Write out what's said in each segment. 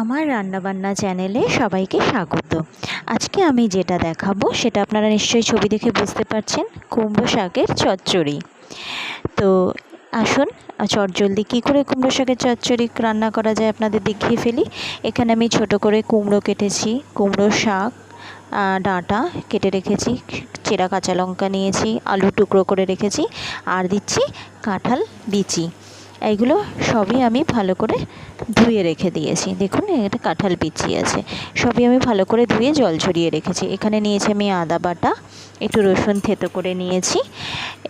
আমার রান্নাবান্না চ্যানেলে সবাইকে স্বাগত। আজকে আমি যেটা দেখাবো সেটা আপনারা নিশ্চয়ই ছবি দেখে বুঝতে পারছেন, কুমড়ো শাকের চচ্চড়ি। তো আসুন চটজলদি কী করে কুমড়ো শাকের চচ্চড়ি রান্না করা যায় আপনাদের দেখিয়ে ফেলি। এখানে আমি ছোট করে কুমড়ো কেটেছি, কুমড়ো শাক ডাঁটা কেটে রেখেছি, চেরা কাঁচা লঙ্কা নিয়েছি, আলু টুকরো করে রেখেছি, আর দিচ্ছি কাঁঠাল বিচি। এইগুলো সবই আমি ভালো করে ধুয়ে রেখে দিয়েছি। দেখুন এটা কাঁঠাল বিচি আছে, সবই আমি ভালো করে ধুয়ে জল ঝরিয়ে রেখেছি। এখানে নিয়েছি আমি আদা বাটা, একটু রসুন থেতো করে নিয়েছি।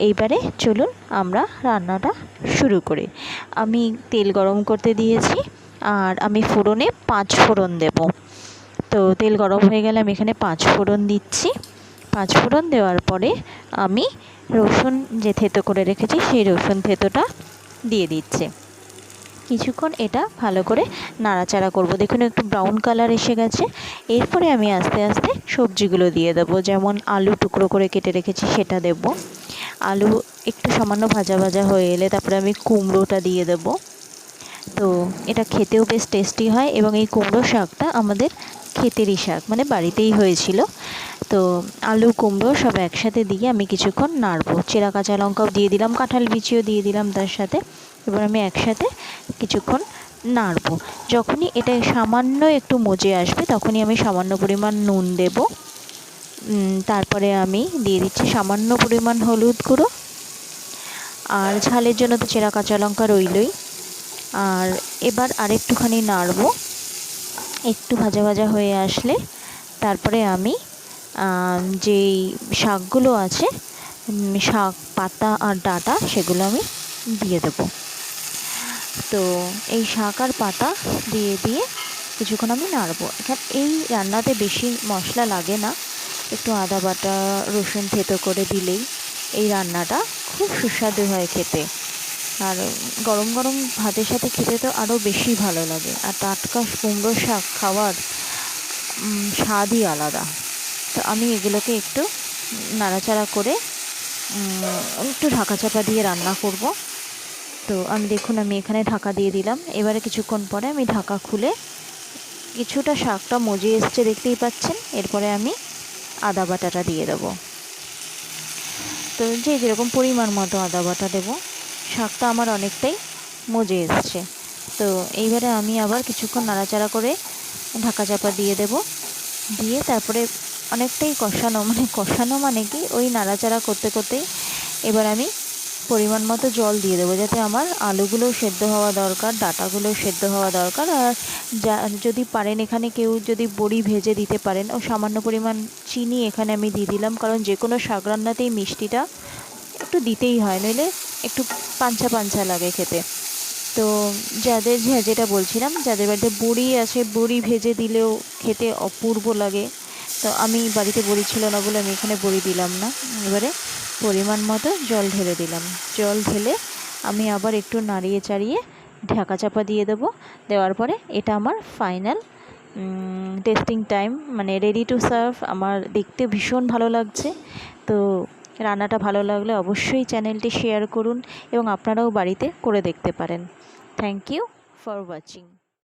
এইবারে চলুন আমরা রান্নাটা শুরু করি। আমি তেল গরম করতে দিয়েছি, আর আমি ফোড়নে 5 ফোড়ন দেব। তো তেল গরম হয়ে গেলে আমি এখানে 5 ফোড়ন দিচ্ছি। 5 ফোড়ন দেওয়ার পরে আমি রসুন যে থেতো করে রেখেছি সেই রসুন থেতোটা দিয়ে দিচ্ছি। কিছুক্ষণ এটা ভালো করে নাড়াচাড়া করব। দেখুন একটু ব্রাউন কালার এসে গেছে। এরপরে আমি আস্তে আস্তে সবজিগুলো দিয়ে দেবো। যেমন আলু টুকরো করে কেটে রেখেছি সেটা দেব। আলু একটু সামান্য ভাজা ভাজা হয়ে এলে তারপরে আমি কুমড়োটা দিয়ে দেব। তো এটা খেতেও বেশ টেস্টি হয়, এবং এই কুমড়ো শাকটা আমাদের ক্ষেতেরই শাক, মানে বাড়িতেই হয়েছিল। তো আলু কুমড়ো সব একসাথে দিয়ে আমি কিছুক্ষণ নাড়বো। চেরা কাঁচা লঙ্কাও দিয়ে দিলাম, কাঁঠাল বিচিও দিয়ে দিলাম তার সাথে। এবার আমি একসাথে কিছুক্ষণ নাড়বো। যখনই এটা সামান্য একটু মজে আসবে তখনই আমি সামান্য পরিমাণ নুন দেব। তারপরে আমি দিয়ে দিচ্ছি সামান্য পরিমাণ হলুদ গুঁড়ো, আর ঝালের জন্য তো চেরা কাঁচা লঙ্কা রইলই। আর এবার আরেকটুখানি নাড়বো। একটু ভাজা ভাজা হয়ে আসলে তারপরে আমি যেই শাকগুলো আছে, শাক পাতা আর ডাঁটা, সেগুলো আমি দিয়ে দেবো। তো এই শাক আর পাতা দিয়ে কিছুক্ষণ আমি নাড়বো। এখানে এই রান্নাতে বেশি মশলা লাগে না, একটু আদা বাটা রসুন থেতো করে দিলেই এই রান্নাটা খুব সুস্বাদু হয় খেতে। আর গরম গরম ভাতের সাথে খেতে তো আরও বেশি ভালো লাগে। আর টাটকা কুমড়ো শাক খাওয়ার স্বাদই আলাদা। তো আমি এগুলোকে একটু নাড়াচাড়া করে একটু ঢাকা চাপা দিয়ে রান্না করব। তো দেখুন আমি এখানে ঢাকা দিয়ে দিলাম। এবারে কিছুক্ষণ পরে আমি ঢাকা খুলে, কিছুটা শাকটা মজে এসছে দেখতেই পাচ্ছেন। এরপরে আমি আদা বাটাটা দিয়ে দেবো। তো যেরকম পরিমাণ মতো আদা বাটা দেবো। শাকটা আমার অনেকটাই মজে এসছে। তো এইবারে আমি আবার কিছুক্ষণ নাড়াচাড়া করে ঢাকা চাপা দিয়ে দেব। দিয়ে তারপরে অনেকটাই কষানো মানে কি, ওই নাড়াচাড়া করতে করতেই এবার আমি পরিমাণ মতো জল দিয়ে দেবো, যাতে আমার আলুগুলোও সেদ্ধ হওয়া দরকার, ডাঁটাগুলোও সেদ্ধ হওয়া দরকার। আর যদি পারেন এখানে কেউ যদি বড়ি ভেজে দিতে পারেন, ও সামান্য পরিমাণ চিনি এখানে আমি দিয়ে দিলাম, কারণ যে কোনো শাক রান্নাতেই মিষ্টিটা একটু দিতেই হয়, নইলে একটু পাঞ্চা পাঞ্চা লাগে খেতে। তো যেটা বলছিলাম, যাদের বাড়িতে বড়ি আছে, বড়ি ভেজে দিলেও খেতে অপূর্ব লাগে। তো আমি বাড়িতে বড়ি ছিল না বলে আমি এখানে বড়ি দিলাম না। এবারে পরিমাণ মতো জল ঢেলে দিলাম। জল ঢেলে আমি আবার একটু নাড়িয়ে চাড়িয়ে ঢাকা চাপা দিয়ে দেবো। দেওয়ার পরে এটা আমার ফাইনাল টেস্টিং টাইম, মানে রেডি টু সার্ভ। আমার দেখতে ভীষণ ভালো লাগছে। তো রান্নাটা ভালো লাগলে অবশ্যই চ্যানেলটি শেয়ার করুন, এবং আপনারাও বাড়িতে করে দেখতে পারেন। Thank you for watching.